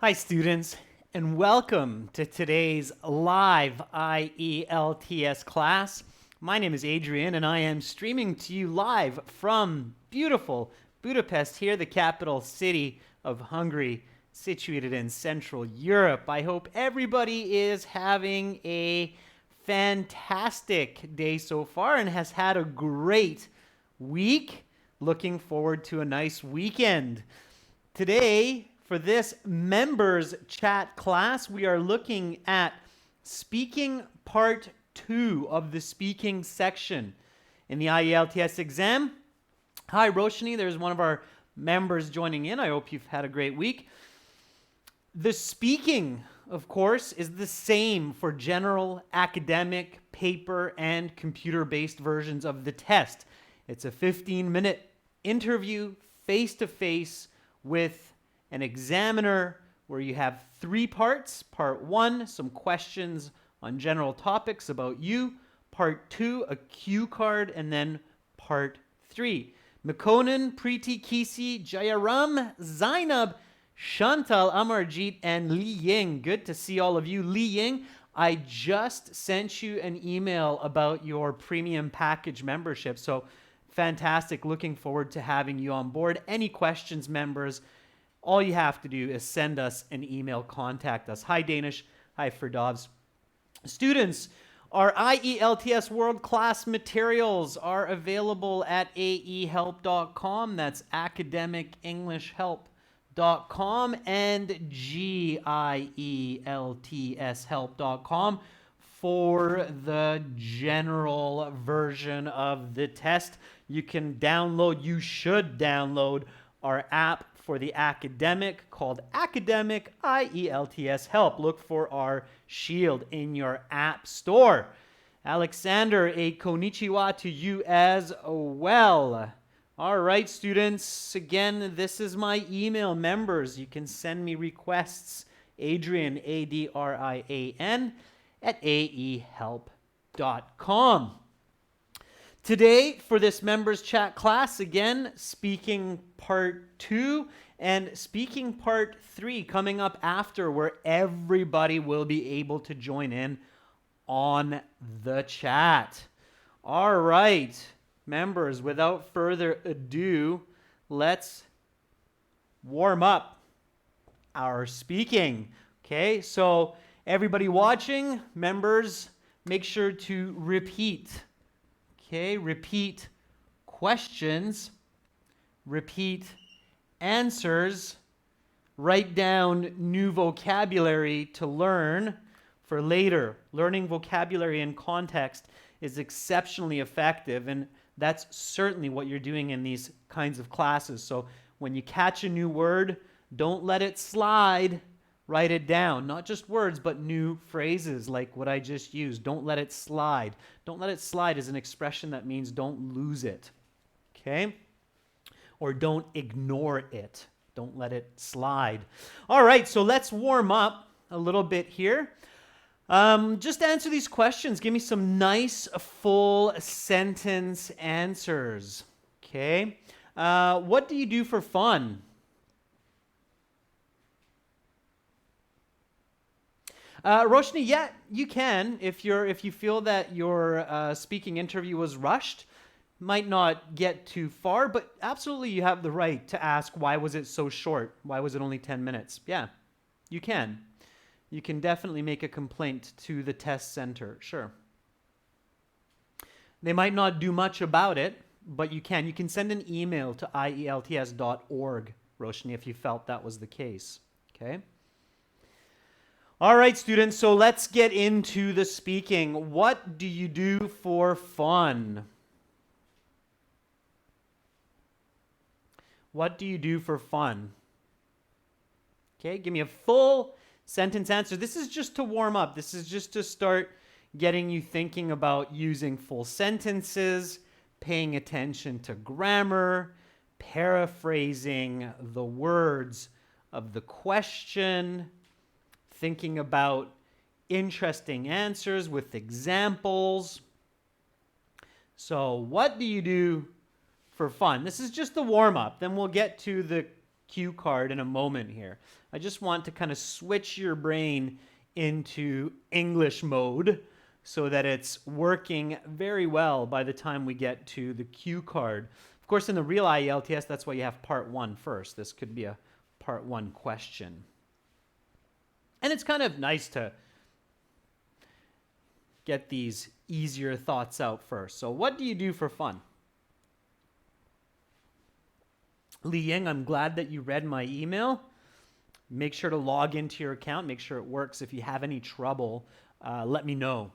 Hi students, and welcome to today's live IELTS class. My name is Adrian and I am streaming to you live from beautiful Budapest here, the capital city of Hungary, situated in Central Europe. I hope everybody is having a fantastic day so far and has had a great week. Looking forward to a nice weekend. Today, for this members chat class, we are looking at speaking part 2 of the speaking section in the IELTS exam. Hi, Roshni. There's one of our members joining in. I hope you've had a great week. The speaking, of course, is the same for general, academic, paper, and computer-based versions of the test. It's a 15-minute interview face-to-face with an examiner where you have 3 parts. Part 1, some questions on general topics about you. Part 2, a cue card. And then Part 3. Makonnen, Preeti, Kisi, Jayaram, Zainab, Chantal, Amarjeet, and Li Ying. Good to see all of you. Li Ying, I just sent you an email about your premium package membership. So fantastic. Looking forward to having you on board. Any questions, members? All you have to do is send us an email, contact us. Hi, Danish. Hi, Ferdovs. Students, our IELTS world-class materials are available at aehelp.com. That's academicenglishhelp.com and gieltshelp.com for the general version of the test. You can download, you should download our app for the academic called Academic IELTS Help. Look for our shield in your app store. Alexander, a konnichiwa to you as well. All right, students. Again, this is my email. Members, you can send me requests. Adrian, Adrian, at aehelp.com. Today, for this members chat class, again, speaking part 2 and speaking part 3 coming up after, where everybody will be able to join in on the chat. All right, members, without further ado, let's warm up our speaking. Okay, so everybody watching, members, make sure to repeat. Okay, repeat questions, repeat answers, write down new vocabulary to learn for later. Learning vocabulary in context is exceptionally effective, and that's certainly what you're doing in these kinds of classes. So when you catch a new word, don't let it slide. Write it down, not just words, but new phrases like what I just used. Don't let it slide. Don't let it slide is an expression that means don't lose it, okay? Or don't ignore it. Don't let it slide. All right, so let's warm up a little bit here. Just answer these questions. Give me some nice full sentence answers, okay? What do you do for fun? Roshni, yeah, you can. If you feel that your speaking interview was rushed, might not get too far, but absolutely you have the right to ask, why was it so short? Why was it only 10 minutes? Yeah, you can. You can definitely make a complaint to the test center, sure. They might not do much about it, but you can. You can send an email to ielts.org, Roshni, if you felt that was the case, okay? All right, students, so let's get into the speaking. What do you do for fun? What do you do for fun? Okay, give me a full sentence answer. This is just to warm up. This is just to start getting you thinking about using full sentences, paying attention to grammar, paraphrasing the words of the question, thinking about interesting answers with examples. So what do you do for fun? This is just the warm-up. Then we'll get to the cue card in a moment here. I just want to kind of switch your brain into English mode so that it's working very well by the time we get to the cue card. Of course, in the real IELTS, that's why you have part 1 first. This could be a part 1 question. And it's kind of nice to get these easier thoughts out first. So what do you do for fun? Li Ying, I'm glad that you read my email. Make sure to log into your account. Make sure it works. If you have any trouble, let me know.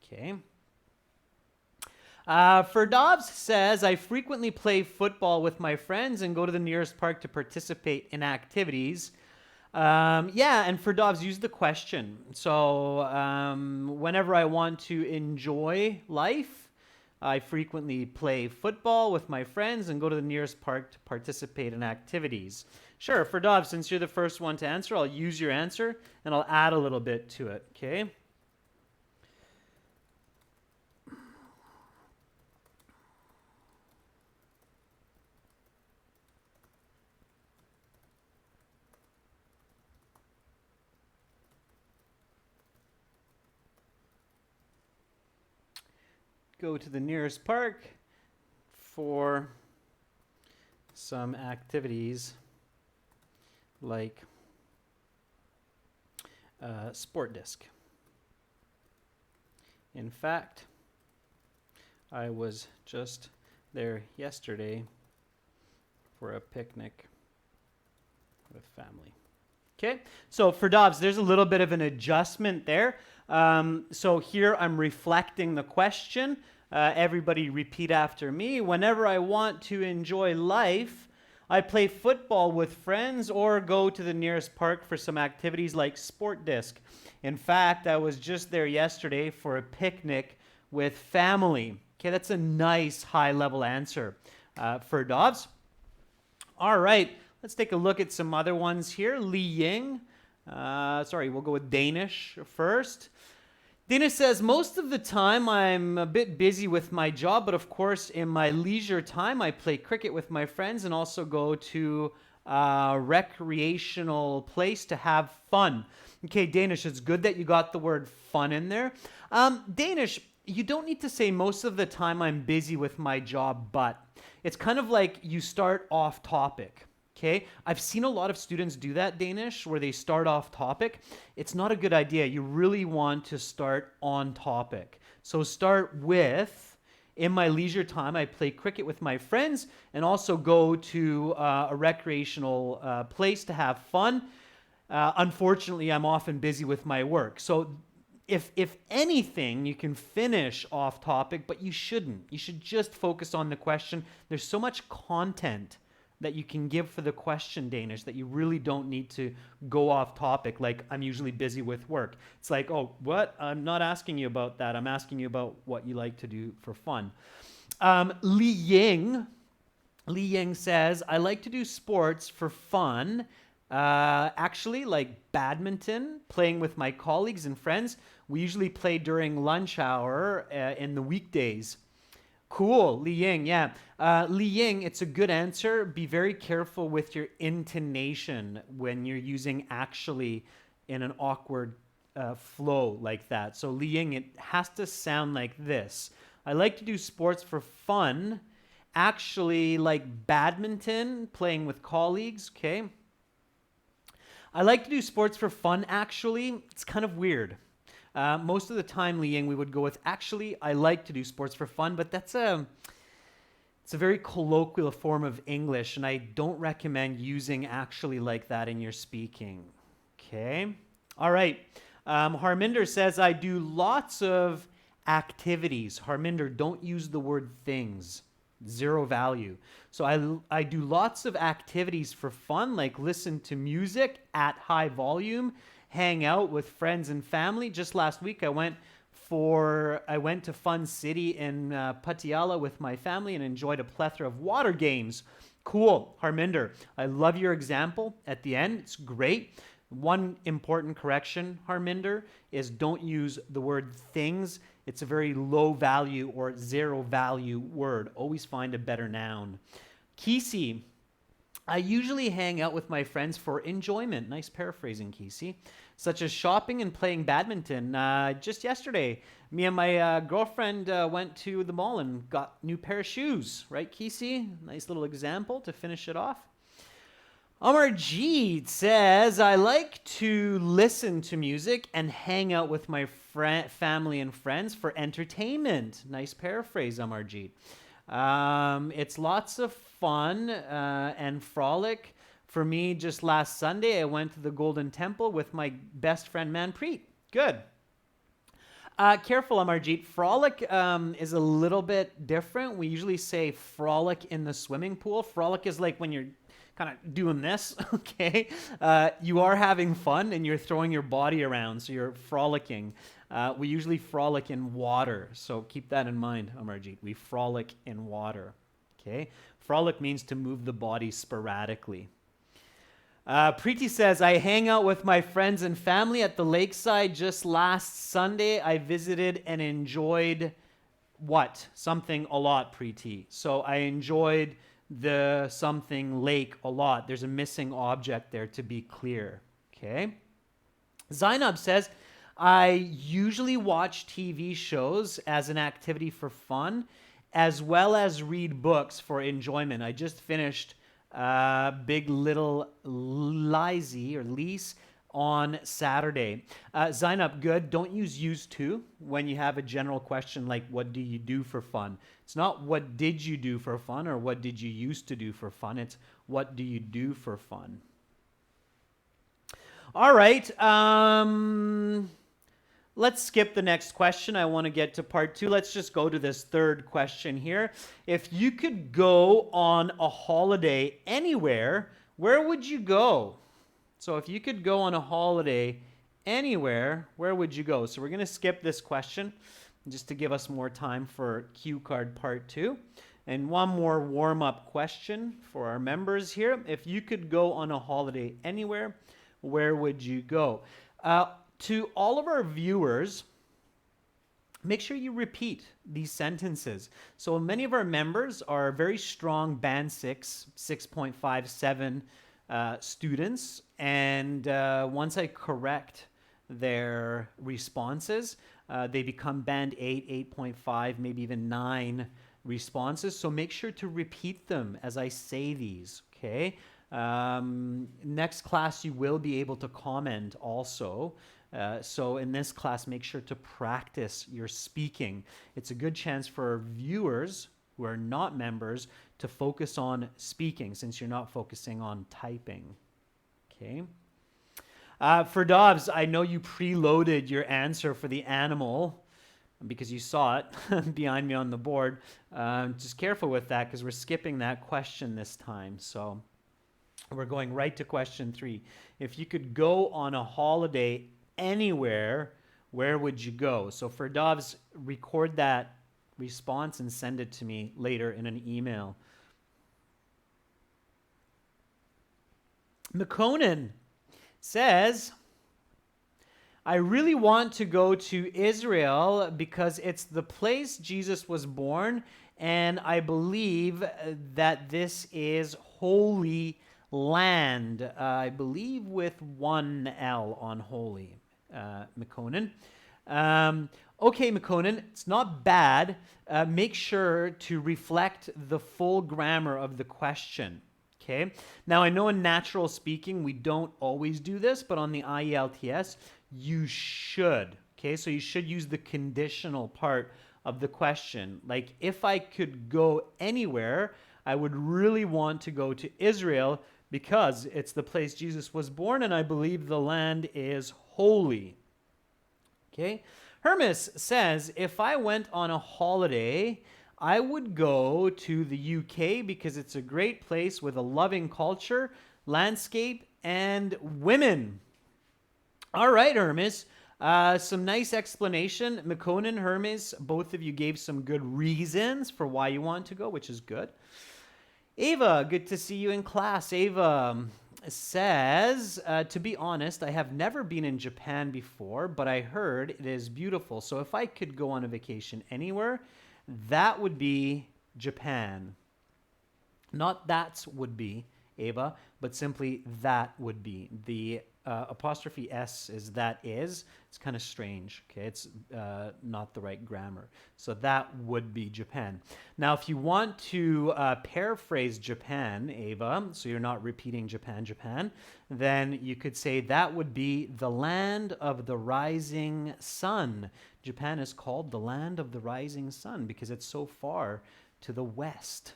Okay. Ferdovs says, I frequently play football with my friends and go to the nearest park to participate in activities. Yeah, and Ferdovs, use the question. So whenever I want to enjoy life, I frequently play football with my friends and go to the nearest park to participate in activities. Sure, Ferdovs, since you're the first one to answer, I'll use your answer and I'll add a little bit to it, okay? Go to the nearest park for some activities like sport disc. In fact, I was just there yesterday for a picnic with family. Okay, so for Dobbs, there's a little bit of an adjustment there. So here I'm reflecting the question. Everybody repeat after me. Whenever I want to enjoy life, I play football with friends or go to the nearest park for some activities like sport disc. In fact, I was just there yesterday for a picnic with family. Okay, that's a nice high-level answer for Dobbs. All right, let's take a look at some other ones here. Li Ying. We'll go with Danish first. Danish says, most of the time I'm a bit busy with my job, but of course in my leisure time I play cricket with my friends and also go to a recreational place to have fun. Okay, Danish, it's good that you got the word fun in there. Danish, you don't need to say most of the time I'm busy with my job, but it's kind of like you start off topic. Okay, I've seen a lot of students do that, Danish, where they start off topic. It's not a good idea. You really want to start on topic. So start with, in my leisure time, I play cricket with my friends and also go to a recreational place to have fun. Unfortunately, I'm often busy with my work. So if anything, you can finish off topic, but you shouldn't. You should just focus on the question. There's so much content that you can give for the question, Danish, that you really don't need to go off topic like I'm usually busy with work. It's like, oh, what? I'm not asking you about that. I'm asking you about what you like to do for fun. Li Ying says, I like to do sports for fun. Actually, like badminton, playing with my colleagues and friends. We usually play during lunch hour in the weekdays. Cool, Li Ying, yeah. Li Ying, it's a good answer. Be very careful with your intonation when you're using actually in an awkward flow like that. So Li Ying, it has to sound like this. I like to do sports for fun. Actually, like badminton, playing with colleagues, okay? I like to do sports for fun, actually. It's kind of weird. Most of the time, Li Ying, we would go with, actually, I like to do sports for fun, but it's a very colloquial form of English, and I don't recommend using actually like that in your speaking. Okay? All right. Harminder says, I do lots of activities. Harminder, don't use the word things. Zero value. So I do lots of activities for fun, like listen to music at high volume, hang out with friends and family. Just last week, I went to Fun City in Patiala with my family and enjoyed a plethora of water games. Cool, Harminder. I love your example at the end. It's great. One important correction, Harminder, is don't use the word things. It's a very low value or zero value word. Always find a better noun. Kisi I usually hang out with my friends for enjoyment. Nice paraphrasing, Casey. Such as shopping and playing badminton. Just yesterday, me and my girlfriend went to the mall and got new pair of shoes. Right, Casey? Nice little example to finish it off. Amarjeet says, I like to listen to music and hang out with my family and friends for entertainment. Nice paraphrase, Amarjeet. It's lots of fun and frolic. For me, just last Sunday, I went to the Golden Temple with my best friend Manpreet. Good. Careful, Amarjeet. Frolic is a little bit different. We usually say frolic in the swimming pool. Frolic is like when you're kind of doing this, okay? You are having fun and you're throwing your body around, so you're frolicking. We usually frolic in water, so keep that in mind, Amarjeet. We frolic in water, okay? Frolic means to move the body sporadically. Preeti says, I hang out with my friends and family at the lakeside. Just last Sunday, I visited and enjoyed what? Something a lot, Preeti. So I enjoyed the something lake a lot. There's a missing object there, to be clear, okay? Zainab says, I usually watch TV shows as an activity for fun, as well as read books for enjoyment. I just finished Big Little Lies on Saturday. Zainab, good. Don't use used to when you have a general question like, what do you do for fun? It's not what did you do for fun or what did you used to do for fun. It's what do you do for fun? All right. Let's skip the next question. I want to get to part 2. Let's just go to this third question here. If you could go on a holiday anywhere, where would you go? So if you could go on a holiday anywhere, where would you go? So we're going to skip this question just to give us more time for cue card part 2. And one more warm-up question for our members here. If you could go on a holiday anywhere, where would you go? To all of our viewers, make sure you repeat these sentences. So many of our members are very strong Band 6, 6.57 students. And once I correct their responses, they become Band 8, 8.5, maybe even 9 responses. So make sure to repeat them as I say these, okay? Next class, you will be able to comment also. So in this class, make sure to practice your speaking. It's a good chance for viewers who are not members to focus on speaking since you're not focusing on typing. Okay. For Dobbs, I know you preloaded your answer for the animal because you saw it behind me on the board. Just careful with that because we're skipping that question this time. So we're going right to question 3. If you could go on a holiday anywhere, where would you go? So for Dobbs, record that response and send it to me later in an email. McConan says, I really want to go to Israel because it's the place Jesus was born, and I believe that this is holy land. I believe with one L on holy, McConan. Okay, McConan, it's not bad. Make sure to reflect the full grammar of the question. Okay. Now, I know in natural speaking, we don't always do this, but on the IELTS, you should. Okay. So you should use the conditional part of the question. Like, if I could go anywhere, I would really want to go to Israel because it's the place Jesus was born, and I believe the land is holy. Okay. Hermes says, if I went on a holiday, I would go to the UK because it's a great place with a loving culture, landscape, and women. All right, Hermes. Some nice explanation. McConan, Hermes, both of you gave some good reasons for why you want to go, which is good. Ava, good to see you in class. Ava says, to be honest, I have never been in Japan before, but I heard it is beautiful. So if I could go on a vacation anywhere, that would be Japan. Not that's would be. Ava, but simply that would be. The apostrophe S is that is. It's kind of strange, okay? It's not the right grammar. So that would be Japan. Now, if you want to paraphrase Japan, Ava, so you're not repeating Japan, Japan, then you could say that would be the land of the rising sun. Japan is called the land of the rising sun because it's so far to the west.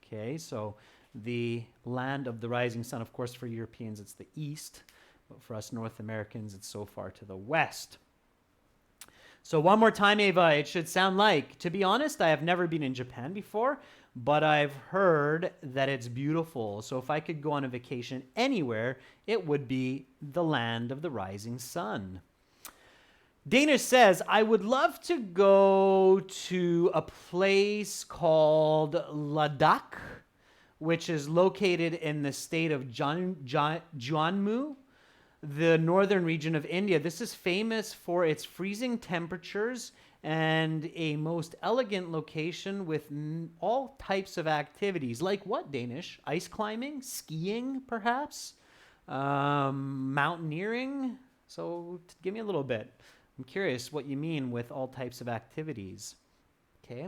Okay, so the land of the rising sun, of course, for Europeans, it's the east. But for us North Americans, it's so far to the west. So one more time, Ava, it should sound like, to be honest, I have never been in Japan before, but I've heard that it's beautiful. So if I could go on a vacation anywhere, it would be the land of the rising sun. Danish says, I would love to go to a place called Ladakh, which is located in the state of Jammu, the northern region of India. This is famous for its freezing temperatures and a most elegant location with all types of activities. Like what, Danish? Ice climbing? Skiing, perhaps? Mountaineering? So give me a little bit. I'm curious what you mean with all types of activities. Okay.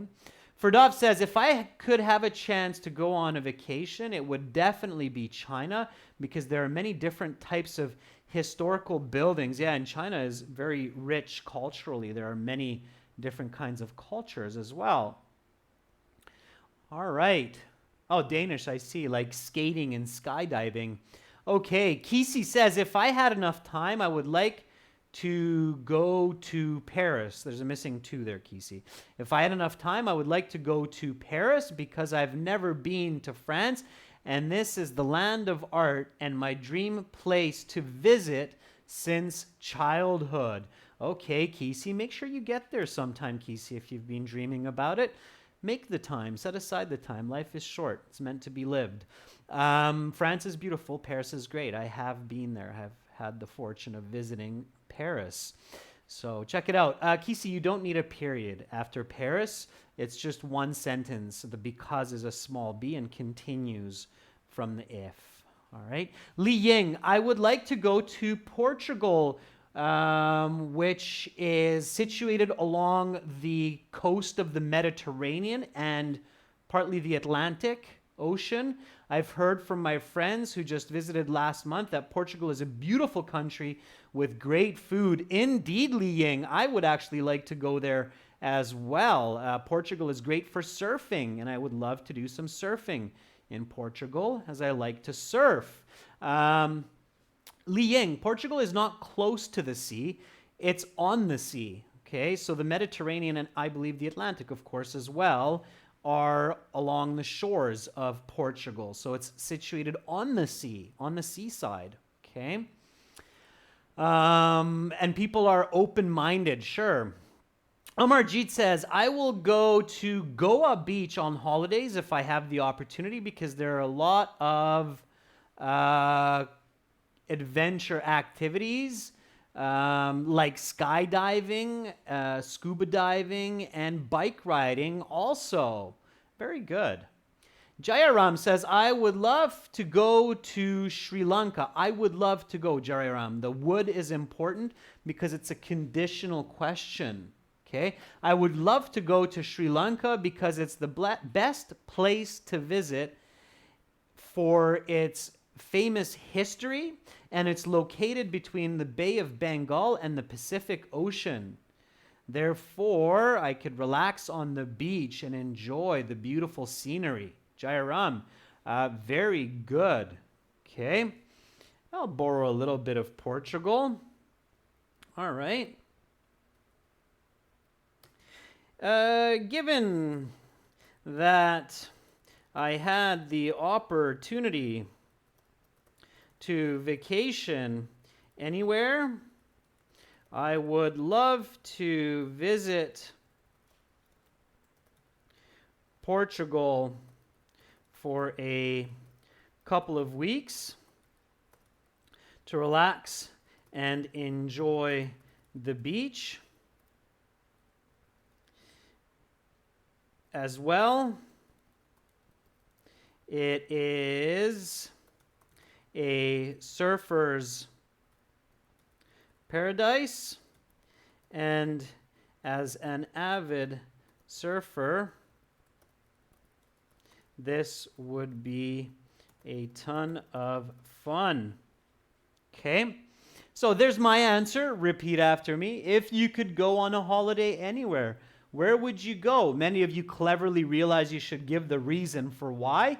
Ferdov says, if I could have a chance to go on a vacation, it would definitely be China because there are many different types of historical buildings. Yeah, and China is very rich culturally. There are many different kinds of cultures as well. All right. Oh, Danish, I see, like skating and skydiving. Okay, Kisi says, if I had enough time, I would like to go to Paris. There's a missing two there, Kisi. If I had enough time, I would like to go to Paris because I've never been to France, and this is the land of art and my dream place to visit since childhood. Okay, Kisi, make sure you get there sometime, Kisi, if you've been dreaming about it. Make the time. Set aside the time. Life is short. It's meant to be lived. France is beautiful. Paris is great. I have been there. I have had the fortune of visiting Paris. So check it out. Kisi, you don't need a period after Paris. It's just one sentence. The because is a small b and continues from the if. All right. Li Ying, I would like to go to Portugal, which is situated along the coast of the Mediterranean and partly the Atlantic Ocean. I've heard from my friends who just visited last month that Portugal is a beautiful country with great food. Indeed, Li Ying, I would actually like to go there as well. Portugal is great for surfing, and I would love to do some surfing in Portugal as I like to surf. Li Ying, Portugal is not close to the sea. It's on the sea, okay? So the Mediterranean and I believe the Atlantic, of course, as well, are along the shores of Portugal. So it's situated on the sea, on the seaside, okay? And people are open-minded, sure. Amarjeet says, I will go to Goa Beach on holidays if I have the opportunity because there are a lot of adventure activities like skydiving, scuba diving, and bike riding also. Very good. Jayaram says, I would love to go to Sri Lanka. I would love to go, Jayaram. The would is important because it's a conditional question. Okay? I would love to go to Sri Lanka because it's the best place to visit for its famous history, and it's located between the Bay of Bengal and the Pacific Ocean. Therefore, I could relax on the beach and enjoy the beautiful scenery. Jayaram, very good. Okay, I'll borrow a little bit of Portugal. All right. Given that I had the opportunity to vacation anywhere, I would love to visit Portugal for a couple of weeks to relax and enjoy the beach. As well, it is a surfer's paradise, and as an avid surfer, this would be a ton of fun. Okay, so there's my answer. Repeat after me. If you could go on a holiday anywhere, where would you go? Many of you cleverly realize you should give the reason for why.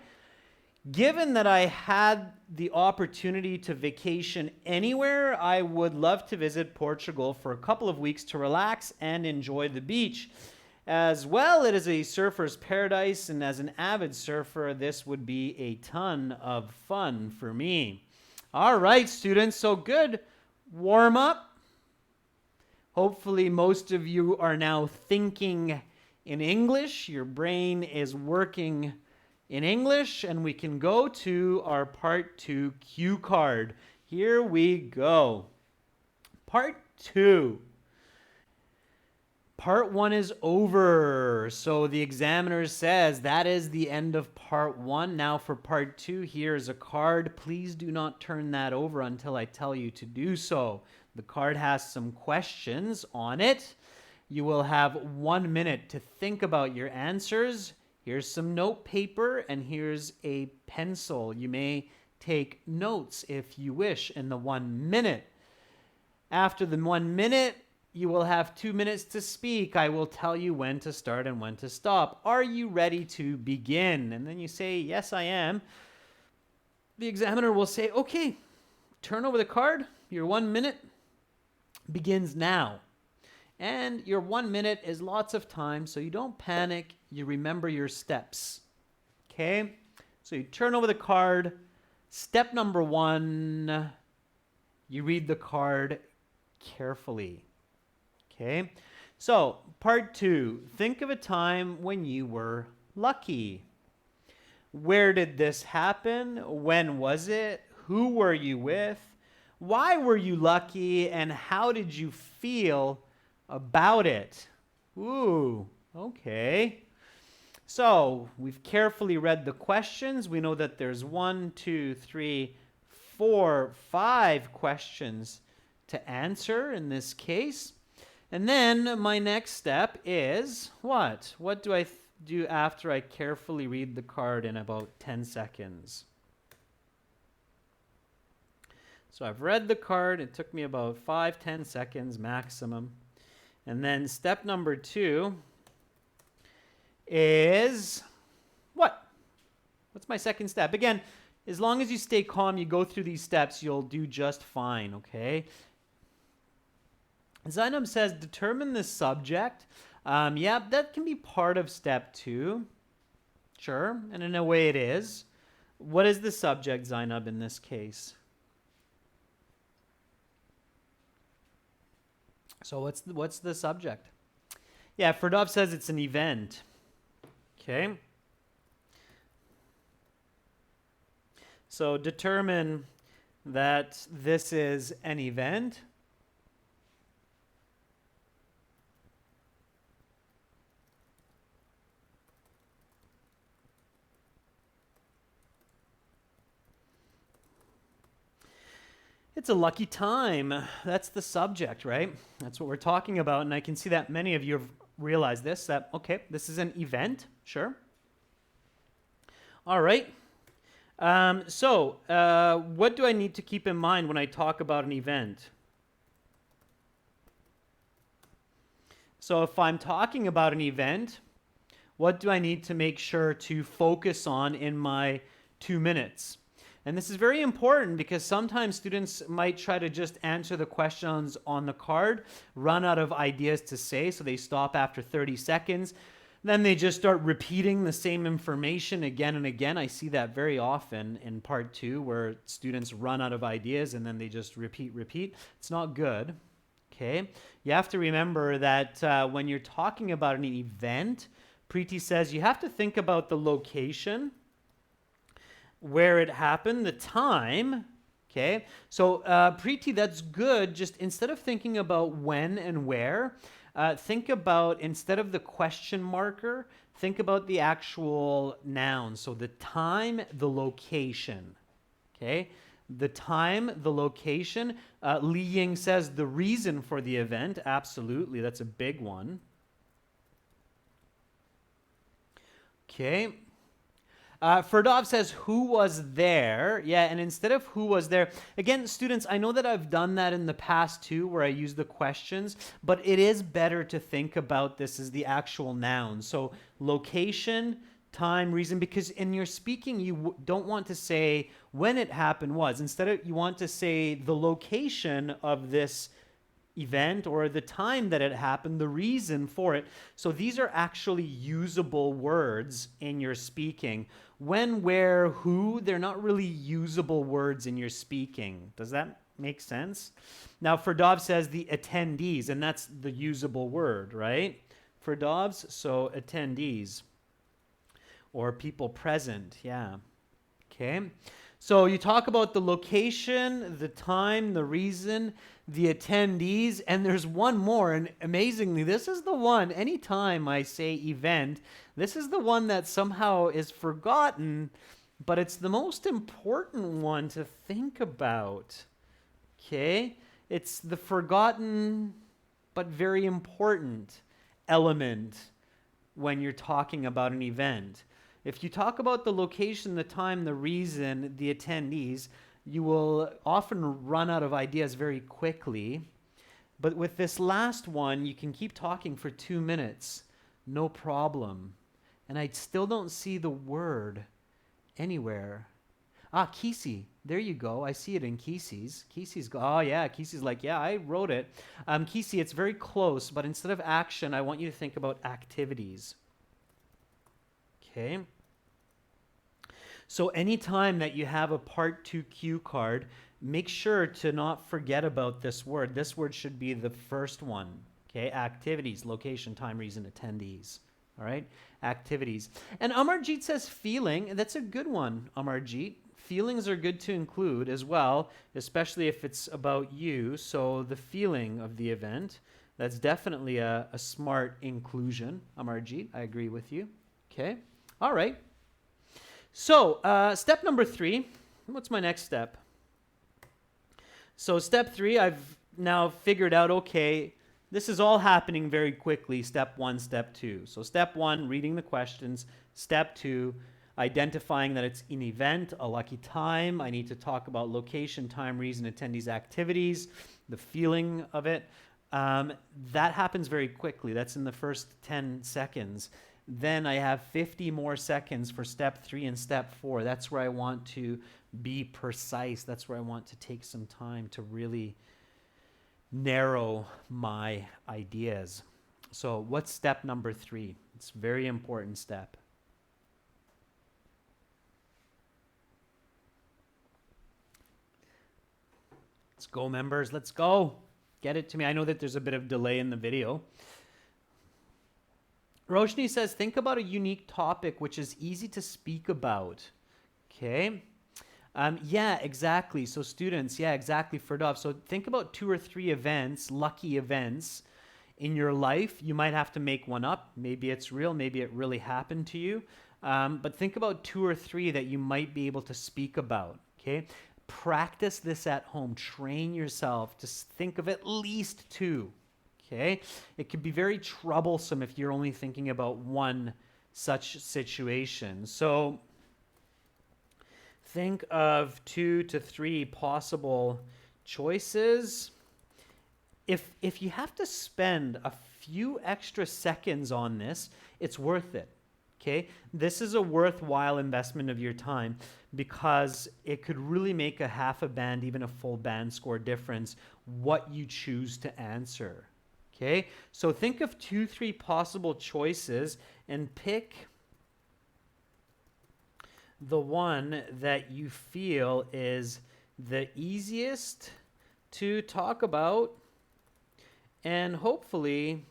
Given that I had the opportunity to vacation anywhere, I would love to visit Portugal for a couple of weeks to relax and enjoy the beach. As well, it is a surfer's paradise, and as an avid surfer, this would be a ton of fun for me. All right, students, so good warm up. Hopefully, most of you are now thinking in English. Your brain is working in English, and we can go to our Part 2 cue card. Here we go. Part 2. Part 1 is over. So the examiner says that is the end of Part 1. Now for Part 2, here is a card. Please do not turn that over until I tell you to do so. The card has some questions on it. You will have 1 minute to think about your answers. Here's some note paper, and here's a pencil. You may take notes if you wish in the 1 minute. After the 1 minute, you will have 2 minutes to speak. I will tell you when to start and when to stop. Are you ready to begin? And then you say, yes, I am. The examiner will say, okay, turn over the card. Your 1 minute begins now. And your 1 minute is lots of time, so you don't panic. You remember your steps. Okay? So you turn over the card. Step number 1, you read the card carefully. Okay? So, Part 2, think of a time when you were lucky. Where did this happen? When was it? Who were you with? Why were you lucky? And how did you feel about it? Ooh, okay. So we've carefully read the questions. We know that there's 1, 2, 3, 4, 5 questions to answer in this case. And then my next step is what? What do I do after I carefully read the card in about 10 seconds? So I've read the card. It took me about 5-10 seconds maximum. And then step number 2 is what? What's my second step? Again, as long as you stay calm, you go through these steps, you'll do just fine, okay? Zainab says, determine the subject. Yeah, that can be part of step 2. Sure, and in a way it is. What is the subject, Zainab, in this case? So what's the subject? Yeah, Ferdov says it's an event. Okay. So determine that this is an event. It's a lucky time. That's the subject, right? That's what we're talking about. And I can see that many of you have realized this, that, okay, this is an event. Sure. All right. What do I need to keep in mind when I talk about an event? So if I'm talking about an event, what do I need to make sure to focus on in my 2 minutes? And this is very important because sometimes students might try to just answer the questions on the card, run out of ideas to say, so they stop after 30 seconds. Then they just start repeating the same information again and again. I see that very often in Part 2 where students run out of ideas and then they just repeat. It's not good, okay? You have to remember that when you're talking about an event, Preeti says you have to think about the location, where it happened, the time, okay? So Preeti, that's good. Just instead of thinking about when and where, think about, instead of the question marker, think about the actual noun. So the time, the location, okay? the time, the location. Li Ying says the reason for the event. Absolutely, that's a big one. Okay. Ferdov says, who was there? Yeah, and instead of who was there, again, students, I know that I've done that in the past too, where I use the questions, but it is better to think about this as the actual noun. So location, time, reason, because in your speaking, you don't want to say when it happened was. Instead, you want to say the location of this event or the time that it happened, the reason for it. So these are actually usable words in your speaking. When, where, who, they're not really usable words in your speaking. Does that make sense? Now, Ferdov says the attendees, and that's the usable word, right? Ferdov's, so attendees or people present, yeah. Okay. So you talk about the location, the time, the reason, the attendees, and there's one more, and amazingly, this is the one, anytime I say event, this is the one that somehow is forgotten, but it's the most important one to think about. Okay? It's the forgotten but very important element when you're talking about an event. If you talk about the location, the time, the reason, the attendees, you will often run out of ideas very quickly. But with this last one, you can keep talking for 2 minutes, no problem. And I still don't see the word anywhere. Ah, Kisi, there you go. I see it in Kisi's. Oh yeah, Kisi's like, yeah, I wrote it. Kisi, it's very close, but instead of action, I want you to think about activities. Okay. So anytime that you have a part 2 cue card, make sure to not forget about this word. This word should be the first one. Okay, activities, location, time, reason, attendees. All right, activities. And Amarjeet says feeling. That's a good one, Amarjeet. Feelings are good to include as well, especially if it's about you. So the feeling of the event, that's definitely a smart inclusion, Amarjeet. I agree with you. Okay. All right. So step number 3, what's my next step? So step 3, I've now figured out, okay, this is all happening very quickly, step 1, step 2. So step 1, reading the questions. Step 2, identifying that it's an event, a lucky time. I need to talk about location, time, reason, attendees, activities, the feeling of it. That happens very quickly. That's in the first 10 seconds. Then I have 50 more seconds for step 3 and step 4. That's where I want to be precise. That's where I want to take some time to really narrow my ideas. So what's step number 3? It's a very important step. Let's go, members. Let's go. Get it to me. I know that there's a bit of delay in the video. Roshni says, think about a unique topic which is easy to speak about. Okay. Yeah, exactly. So students, yeah, exactly, Ferdov. So think about 2 or 3 events, lucky events in your life. You might have to make one up. Maybe it's real. Maybe it really happened to you. But think about 2 or 3 that you might be able to speak about. Okay. Practice this at home. Train yourself to think of at least 2. Okay, it could be very troublesome if you're only thinking about one such situation. So think of 2 to 3 possible choices. If you have to spend a few extra seconds on this, it's worth it. Okay, this is a worthwhile investment of your time because it could really make a half a band, even a full band score difference, what you choose to answer. Okay, so think of 2, 3 possible choices and pick the one that you feel is the easiest to talk about and hopefully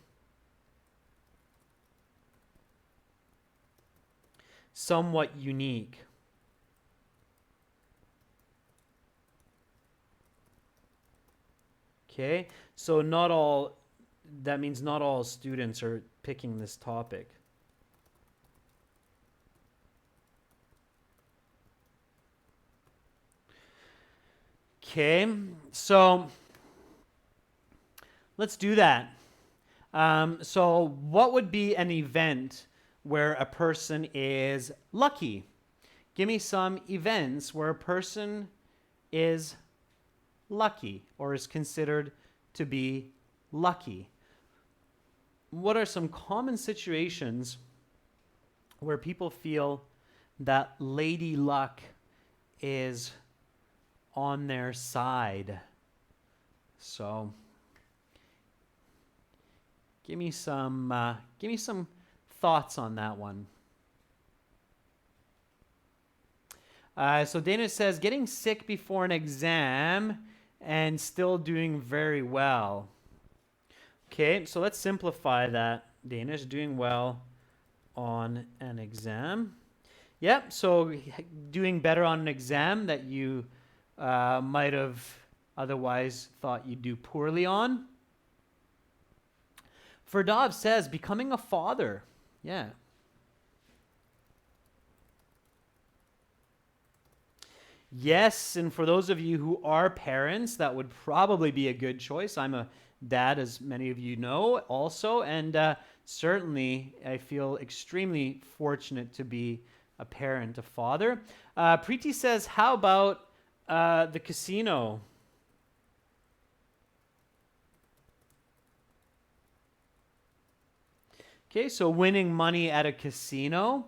somewhat unique. Okay, so that means not all students are picking this topic. Okay, so let's do that. So what would be an event where a person is lucky? Give me some events where a person is lucky or is considered to be lucky. What are some common situations where people feel that lady luck is on their side? So give me some thoughts on that one. So Dana says getting sick before an exam and still doing very well. Okay, so let's simplify that. Danish doing well on an exam. Yep, so doing better on an exam that you might have otherwise thought you'd do poorly on. Ferdov says becoming a father. Yeah. Yes, and for those of you who are parents, that would probably be a good choice. I'm a dad, as many of you know, also, and certainly I feel extremely fortunate to be a parent, a father. Preeti says, how about the casino? Okay, so winning money at a casino.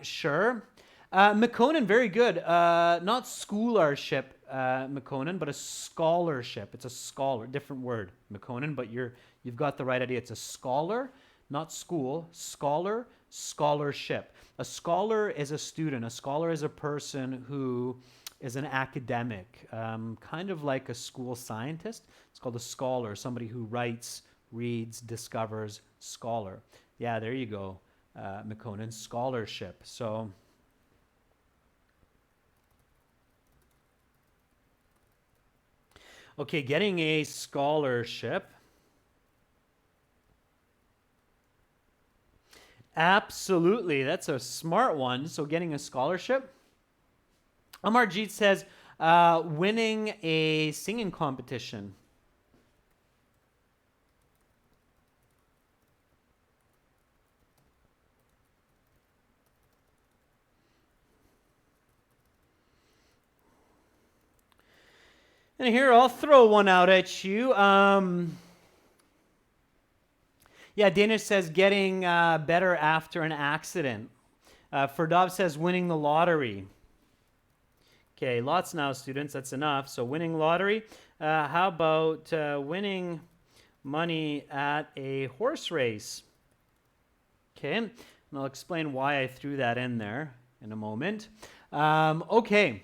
Sure. McConan, very good. Not scholarship, McConan, but a scholarship. It's a scholar, different word, McConan, but you've got the right idea. It's a scholar, not school. Scholar, scholarship. A scholar is a student. A scholar is a person who is an academic, kind of like a school scientist. It's called a scholar, somebody who writes, reads, discovers, scholar. Yeah, there you go, McConan, scholarship. So okay, getting a scholarship. Absolutely, that's a smart one. So getting a scholarship. Amarjeet says winning a singing competition. And here, I'll throw one out at you. Yeah, Danish says getting better after an accident. Ferdov says winning the lottery. Okay, lots now, students. That's enough. So winning lottery. How about winning money at a horse race? Okay, and I'll explain why I threw that in there in a moment. Okay.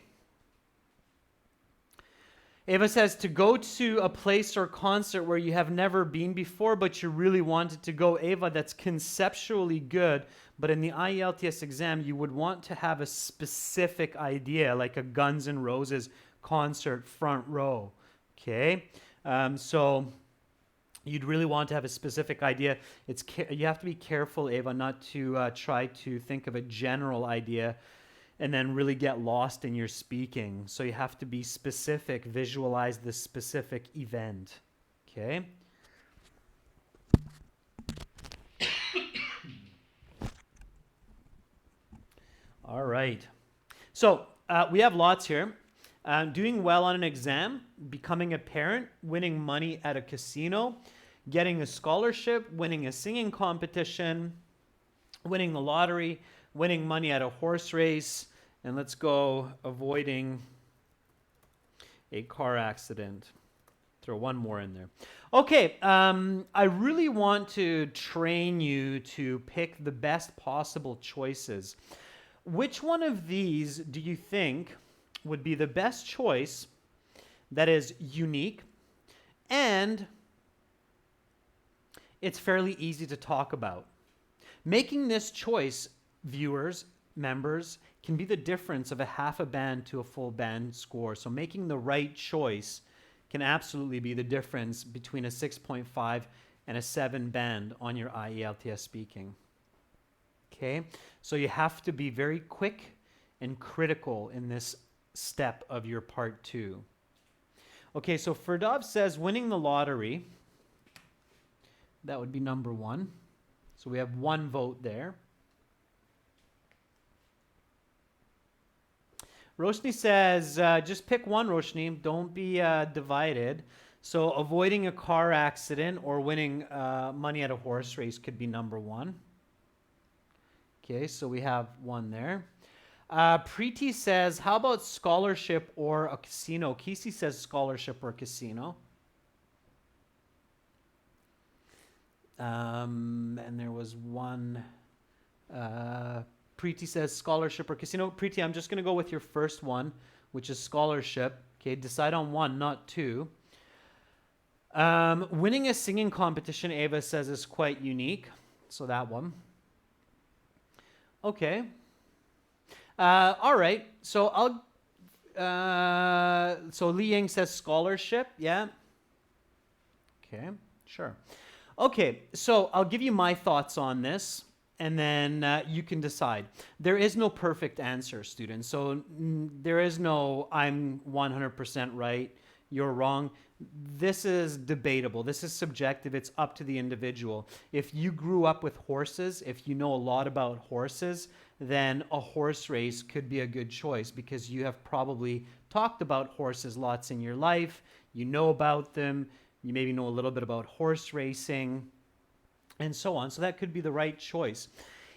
Ava says to go to a place or concert where you have never been before, but you really wanted to go. Ava, that's conceptually good, but in the IELTS exam, you would want to have a specific idea, like a Guns N' Roses concert front row. Okay, so you'd really want to have a specific idea. You have to be careful, Ava, not to try to think of a general idea and then really get lost in your speaking. So you have to be specific, visualize the specific event. Okay? All right. So we have lots here. Doing well on an exam, becoming a parent, winning money at a casino, getting a scholarship, winning a singing competition, winning the lottery, winning money at a horse race, and let's go avoiding a car accident. Throw one more in there. Okay, I really want to train you to pick the best possible choices. Which one of these do you think would be the best choice that is unique and it's fairly easy to talk about? Making this choice, viewers, members, can be the difference of a half a band to a full band score. So making the right choice can absolutely be the difference between a 6.5 and a 7 band on your IELTS speaking. Okay, so you have to be very quick and critical in this step of your part 2. Okay, so Ferdov says winning the lottery. That would be number 1. So we have 1 vote there. Roshni says, just pick one, Roshni. Don't be divided. So avoiding a car accident or winning money at a horse race could be number 1. Okay, so we have 1 there. Preeti says, how about scholarship or a casino? Casey says scholarship or casino. And there was 1. Preeti says scholarship or casino. Preeti, I'm just going to go with your first one, which is scholarship. Okay, decide on 1, not 2. Winning a singing competition, Ava says, is quite unique. So that one. Okay. All right. So so Li Ying says scholarship. Yeah. Okay. Sure. Okay. So I'll give you my thoughts on this, and then you can decide. There is no perfect answer, students. So there is no I'm 100% right, you're wrong. This is debatable. This is subjective. It's up to the individual. If you grew up with horses, if you know a lot about horses, then a horse race could be a good choice because you have probably talked about horses lots in your life. You know about them. You maybe know a little bit about horse racing and so on. So that could be the right choice.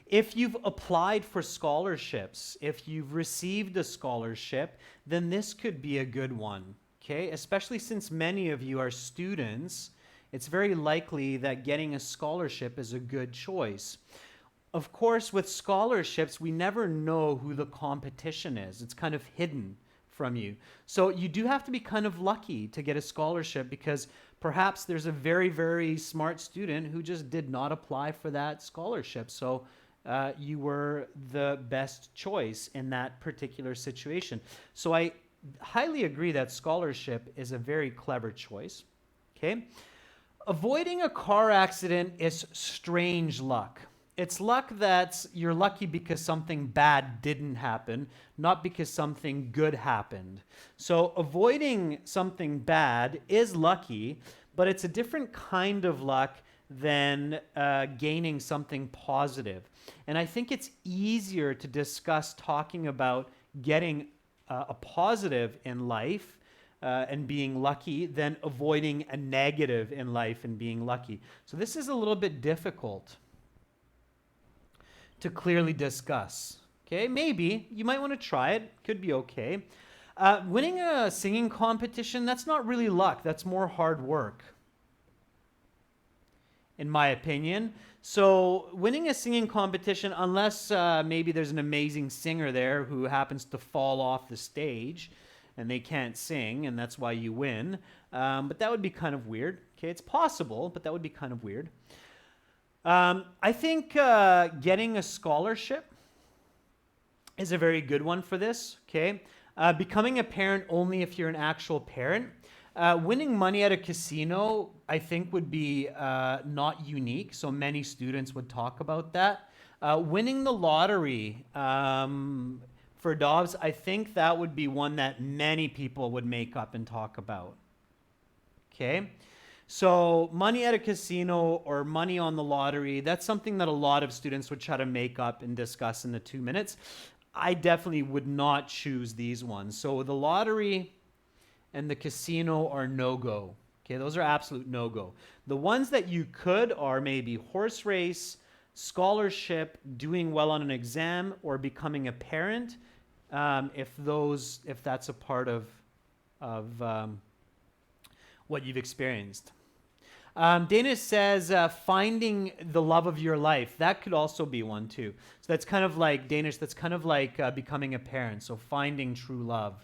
If you've applied for scholarships, if you've received a scholarship, then this could be a good one. Okay, especially since many of you are students, it's very likely that getting a scholarship is a good choice. Of course, with scholarships, we never know who the competition is. It's kind of hidden from you. So you do have to be kind of lucky to get a scholarship because perhaps there's a very, very smart student who just did not apply for that scholarship. So you were the best choice in that particular situation. So I highly agree that scholarship is a very clever choice. Okay. Avoiding a car accident is strange luck. It's luck that you're lucky because something bad didn't happen, not because something good happened. So avoiding something bad is lucky, but it's a different kind of luck than gaining something positive. And I think it's easier to discuss talking about getting a positive in life and being lucky than avoiding a negative in life and being lucky. So this is a little bit difficult to clearly discuss. Okay, maybe you might want to try it. Could be okay. Winning a singing competition, that's not really luck. That's more hard work, in my opinion. So winning a singing competition, unless maybe there's an amazing singer there who happens to fall off the stage and they can't sing, and that's why you win. But that would be kind of weird. Okay, it's possible, but that would be kind of weird. I think getting a scholarship is a very good one for this. Okay, becoming a parent only if you're an actual parent. Winning money at a casino, I think, would be not unique, so many students would talk about that. Winning the lottery, for Dobbs, I think that would be one that many people would make up and talk about. Okay? So money at a casino or money on the lottery, that's something that a lot of students would try to make up and discuss in the 2 minutes. I definitely would not choose these ones. So the lottery and the casino are no-go. Okay, those are absolute no-go. The ones that you could are maybe horse race, scholarship, doing well on an exam, or becoming a parent, if that's a part of what you've experienced. Dana says finding the love of your life. That could also be one too. So that's kind of like Danish. That's kind of like becoming a parent. So finding true love.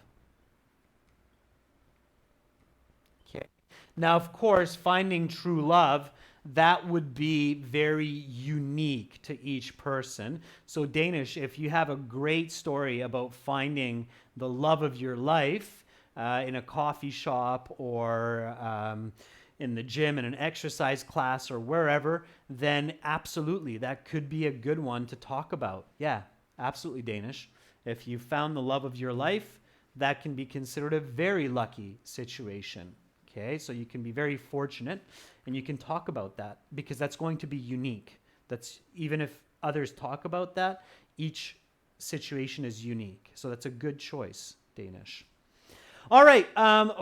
Okay. Now, of course, finding true love, that would be very unique to each person. So Danish, if you have a great story about finding the love of your life in a coffee shop or in the gym, in an exercise class or wherever, then absolutely, that could be a good one to talk about. Yeah, absolutely, Danish. If you found the love of your life, that can be considered a very lucky situation. Okay, so you can be very fortunate, and you can talk about that because that's going to be unique. That's even if others talk about that, each situation is unique. So that's a good choice, Danish. All right,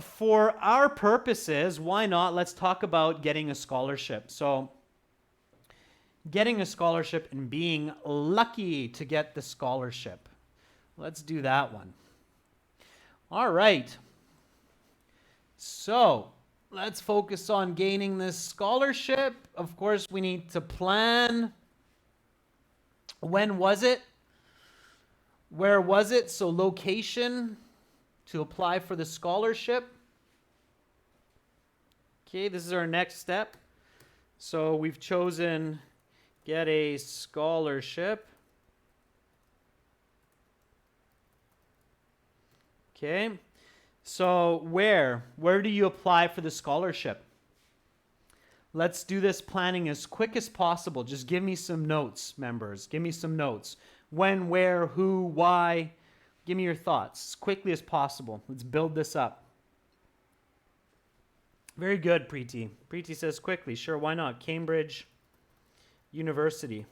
for our purposes, why not? Let's talk about getting a scholarship. So getting a scholarship and being lucky to get the scholarship. Let's do that one. All right. So let's focus on gaining this scholarship. Of course, we need to plan. When was it? Where was it? So location to apply for the scholarship. Okay, this is our next step. So we've chosen get a scholarship. Okay, so where do you apply for the scholarship? Let's do this planning as quick as possible. Just give me some notes, members. Give me some notes. When, where, who, why. Give me your thoughts as quickly as possible. Let's build this up. Very good, Preeti. Preeti says quickly. Sure, why not? Cambridge University.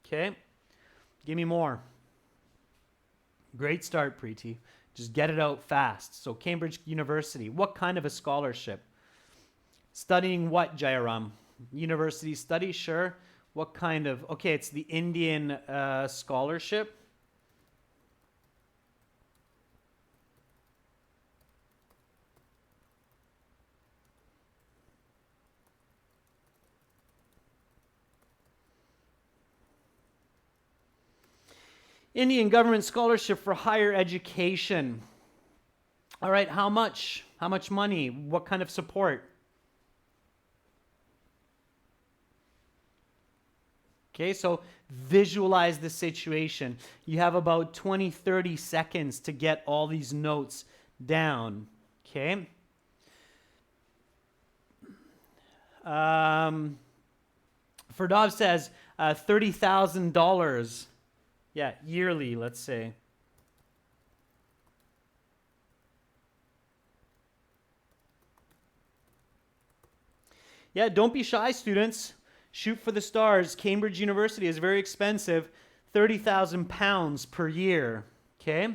Okay. Give me more. Great start, Preeti. Just get it out fast. So Cambridge University. What kind of a scholarship? Studying what, Jayaram? University studies, sure. What kind of? Okay, it's the Indian scholarship. Indian government scholarship for higher education. All right, how much? How much money? What kind of support? Okay, so visualize the situation. You have about 20, 30 seconds to get all these notes down. Okay. Ferdov says $30,000. Yeah, yearly, let's say. Yeah, don't be shy, students. Shoot for the stars. Cambridge University is very expensive. £30,000 per year. Okay?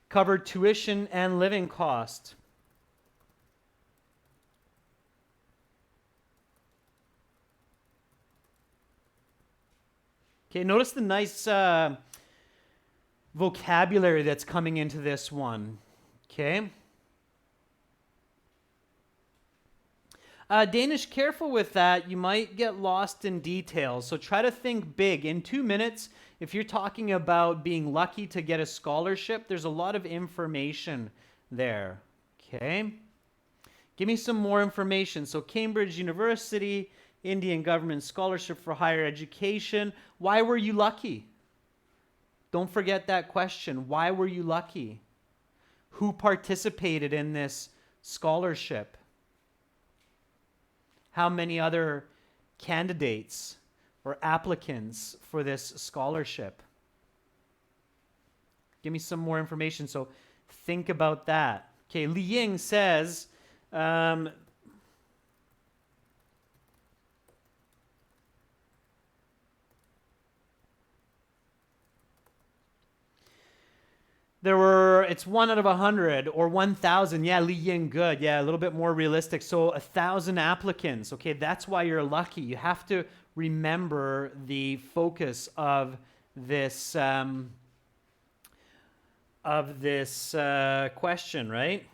Cover tuition and living cost. Okay, notice the nice vocabulary that's coming into this one. Okay? Danish, careful with that. You might get lost in details. So try to think big. In 2 minutes, if you're talking about being lucky to get a scholarship, there's a lot of information there. Okay? Give me some more information. So Cambridge University, Indian government scholarship for higher education. Why were you lucky? Don't forget that question. Why were you lucky? Who participated in this scholarship? How many other candidates or applicants for this scholarship? Give me some more information. So think about that. Okay, Li Ying says, it's 1 out of 100 or 1,000. Yeah, Li Ying, good. Yeah, a little bit more realistic. So 1,000 applicants. Okay, that's why you're lucky. You have to remember the focus of this question, right?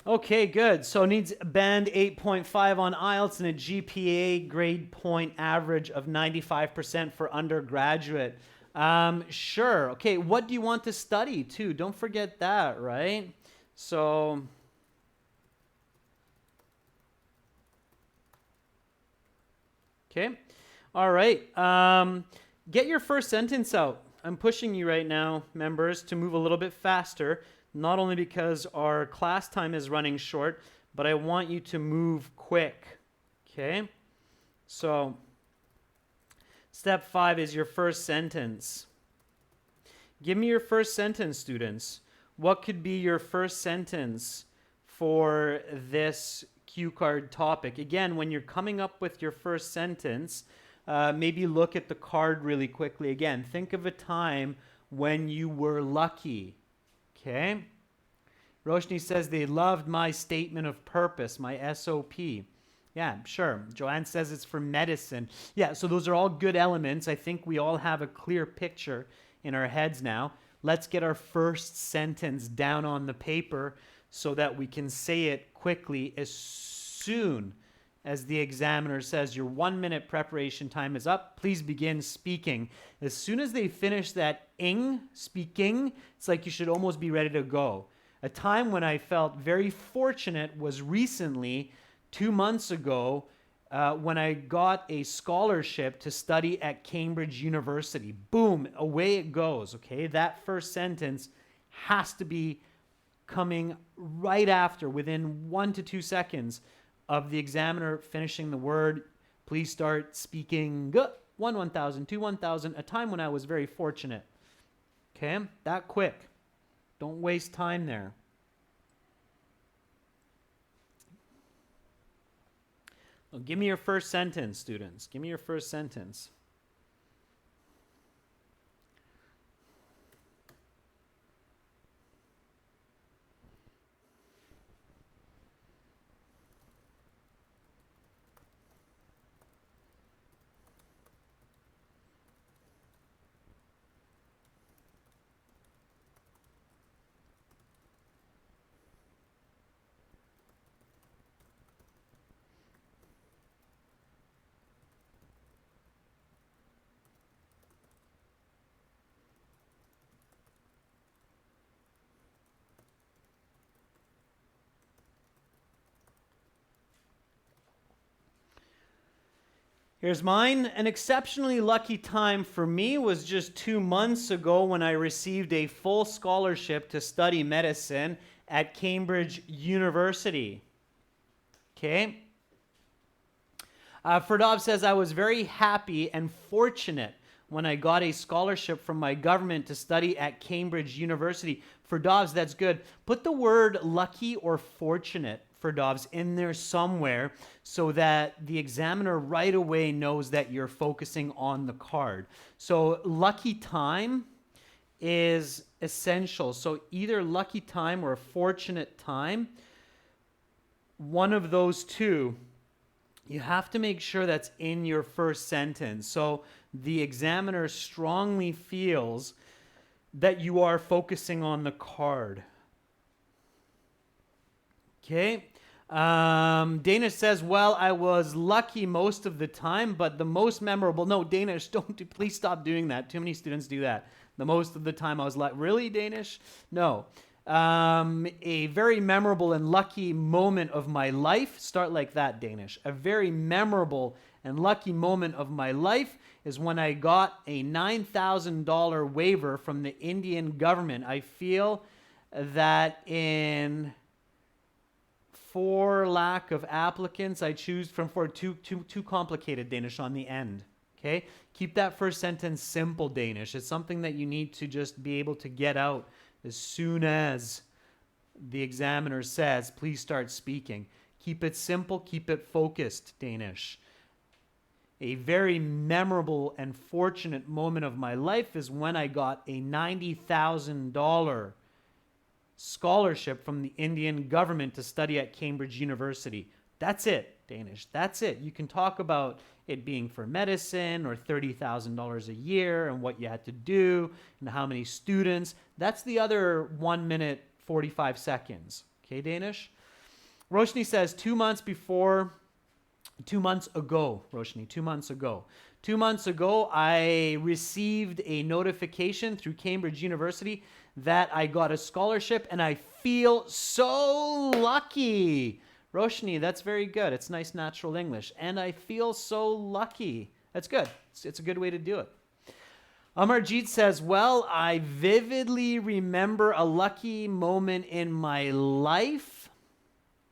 Okay, good. So needs band 8.5 on IELTS and a GPA grade point average of 95% for undergraduate. Sure. Okay, what do you want to study too? Don't forget that, right? So, okay. All right. Get your first sentence out. I'm pushing you right now, members, to move a little bit faster, not only because our class time is running short, but I want you to move quick. Okay? So, step 5 is your first sentence. Give me your first sentence, students. What could be your first sentence for this cue card topic? Again, when you're coming up with your first sentence, maybe look at the card really quickly. Again, think of a time when you were lucky. Okay? Roshni says they loved my statement of purpose, my SOP. Yeah, sure. Joanne says it's for medicine. Yeah, so those are all good elements. I think we all have a clear picture in our heads now. Let's get our first sentence down on the paper so that we can say it quickly as soon as the examiner says your 1 minute preparation time is up. Please begin speaking. As soon as they finish that ing, speaking, it's like you should almost be ready to go. A time when I felt very fortunate was recently, 2 months ago, when I got a scholarship to study at Cambridge University. Boom, away it goes, okay? That first sentence has to be coming right after, within 1 to 2 seconds of the examiner finishing the word. Please start speaking. 1,000, 1,000, a time when I was very fortunate. Okay, that quick. Don't waste time there. Well, give me your first sentence, students. Give me your first sentence. Here's mine. An exceptionally lucky time for me was just 2 months ago when I received a full scholarship to study medicine at Cambridge University. Okay? Ferdov says, I was very happy and fortunate when I got a scholarship from my government to study at Cambridge University. Ferdovs, that's good. Put the word lucky or fortunate, Ferdovs, in there somewhere so that the examiner right away knows that you're focusing on the card. So lucky time is essential. So either lucky time or fortunate time, one of those two, you have to make sure that's in your first sentence. So the examiner strongly feels that you are focusing on the card. Okay. Danish says, well, I was lucky most of the time, but the most memorable. No, Danish, please stop doing that. Too many students do that. The most of the time I was like, really, Danish? No. A very memorable and lucky moment of my life. Start like that, Danish. A very memorable and lucky moment of my life is when I got a $9,000 waiver from the Indian government. I feel that for lack of applicants, I choose from for too complicated, Danish, on the end. Okay? Keep that first sentence simple, Danish. It's something that you need to just be able to get out as soon as the examiner says, please start speaking. Keep it simple, keep it focused, Danish. A very memorable and fortunate moment of my life is when I got a $90,000 scholarship from the Indian government to study at Cambridge University. That's it, Danish. That's it. You can talk about it being for medicine or $30,000 a year and what you had to do and how many students. That's the other 1 minute, 45 seconds. Okay, Danish? Roshni says 2 months ago, Roshni, 2 months ago. 2 months ago, I received a notification through Cambridge University that I got a scholarship, and I feel so lucky. Roshni, that's very good. It's nice natural English. And I feel so lucky. That's good. It's a good way to do it. Amarjeet says, well, I vividly remember a lucky moment in my life,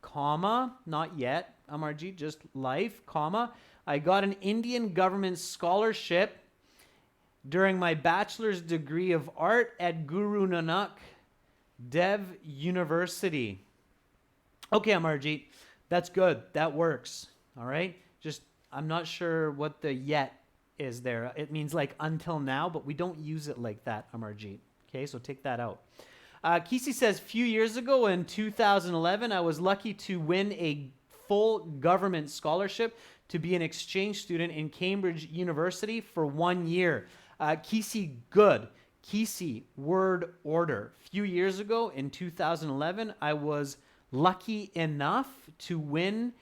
comma, not yet, Amarjeet, just life, comma. I got an Indian government scholarship during my bachelor's degree of art at Guru Nanak Dev University. Okay, Amarjeet, that's good. That works. All right. Just, I'm not sure what the yet is there. It means like until now, but we don't use it like that, Amarjeet. Okay, so take that out. Kisi says, few years ago in 2011, I was lucky to win a full government scholarship to be an exchange student in Cambridge University for 1 year. Kisi, good. Kisi, word order. Few years ago in 2011, I was lucky enough to win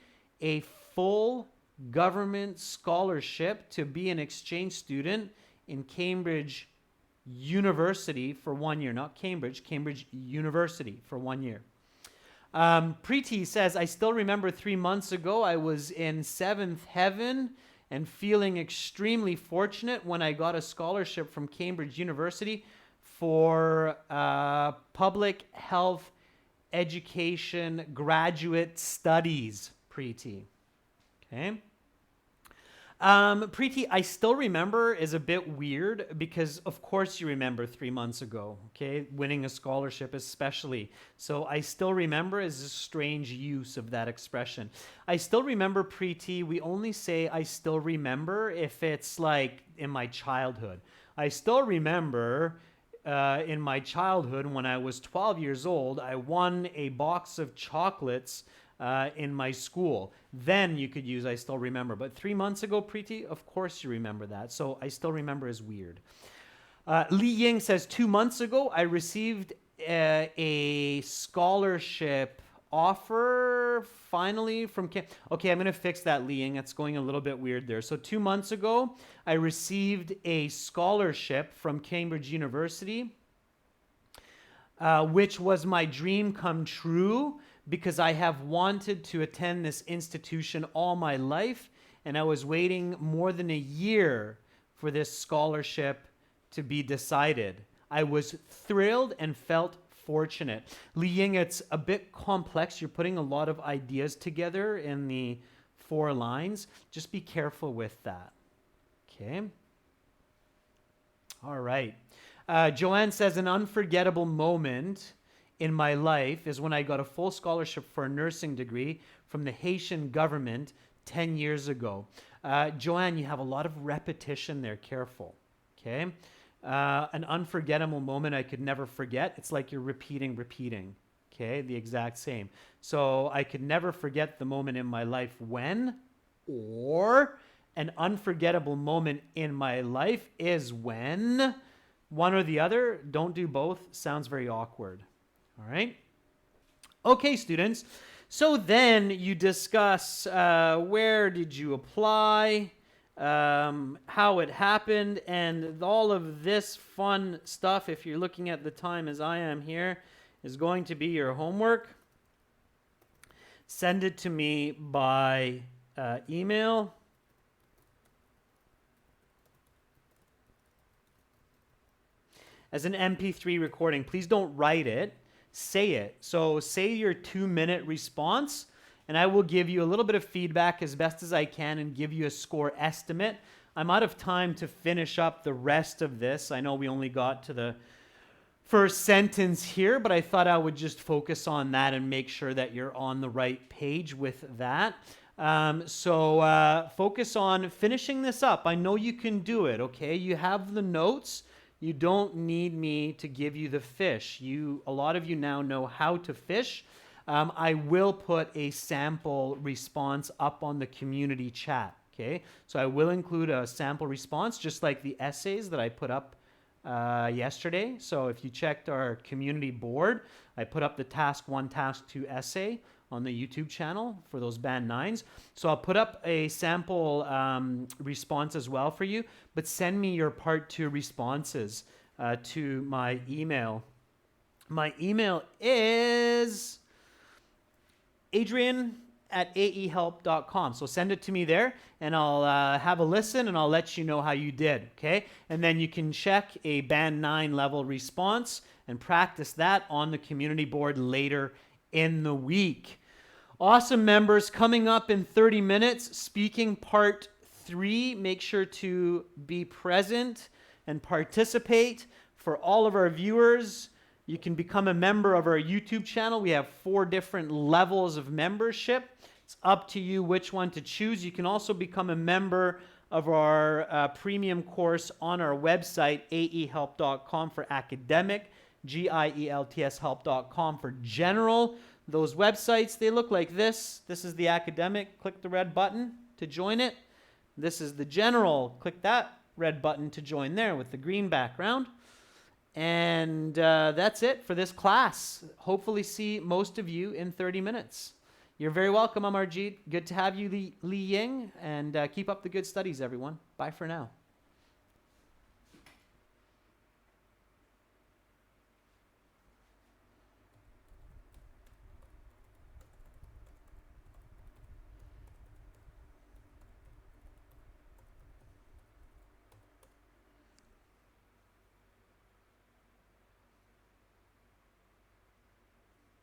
a full government scholarship to be an exchange student in Cambridge University for 1 year. Not Cambridge, Cambridge University for 1 year. Preeti says, I still remember 3 months ago I was in 7th heaven and feeling extremely fortunate when I got a scholarship from Cambridge University for public health education graduate studies, Preeti. Okay. Preeti, I still remember is a bit weird because, of course, you remember 3 months ago, okay? Winning a scholarship, especially. So I still remember is a strange use of that expression. I still remember, Preeti, we only say I still remember if it's like in my childhood. I still remember in my childhood when I was 12 years old, I won a box of chocolates in my school. Then you could use I still remember. But 3 months ago, Preeti, of course you remember that. So I still remember is weird. Li Ying says, 2 months ago, I received a scholarship offer finally from okay, I'm going to fix that, Li Ying. That's going a little bit weird there. So 2 months ago, I received a scholarship from Cambridge University, which was my dream come true, because I have wanted to attend this institution all my life, and I was waiting more than a year for this scholarship to be decided. I was thrilled and felt fortunate. Li Ying, it's a bit complex. You're putting a lot of ideas together in the 4 lines. Just be careful with that. Okay. All right. Joanne says, an unforgettable moment in my life is when I got a full scholarship for a nursing degree from the Haitian government 10 years ago. Joanne, you have a lot of repetition there. Careful. Okay. An unforgettable moment I could never forget. It's like you're repeating. Okay. The exact same. So I could never forget the moment in my life when, or an unforgettable moment in my life is when, one or the other. Don't do both. Sounds very awkward. All right. Okay, students. So then you discuss where did you apply, how it happened, and all of this fun stuff, if you're looking at the time as I am here, is going to be your homework. Send it to me by email. As an MP3 recording. Please don't write it. Say it. So say your 2-minute response, and I will give you a little bit of feedback as best as I can and give you a score estimate. I'm out of time to finish up the rest of this. I know we only got to the first sentence here, but I thought I would just focus on that and make sure that you're on the right page with that. So focus on finishing this up. I know you can do it, okay? You have the notes. You don't need me to give you the fish. A lot of you now know how to fish. I will put a sample response up on the community chat, okay? So I will include a sample response, just like the essays that I put up yesterday. So if you checked our community board, I put up the task 1, task 2 essay on the YouTube channel for those band 9s. So I'll put up a sample response as well for you, but send me your part 2 responses to my email. My email is Adrian aehelp.com. So send it to me there, and I'll have a listen, and I'll let you know how you did, okay? And then you can check a Band 9 level response and practice that on the community board later in the week. Awesome, members. Coming up in 30 minutes, speaking part 3. Make sure to be present and participate. For all of our viewers, you can become a member of our YouTube channel. We have 4 different levels of membership. It's up to you which one to choose. You can also become a member of our premium course on our website, aehelp.com for academic, GIELTS help.com for general. Those websites, they look like this. This is the academic. Click the red button to join it. This is the general. Click that red button to join there with the green background. And that's it for this class. Hopefully see most of you in 30 minutes. You're very welcome, Amarjeet. Good to have you, Li Ying. And keep up the good studies, everyone. Bye for now.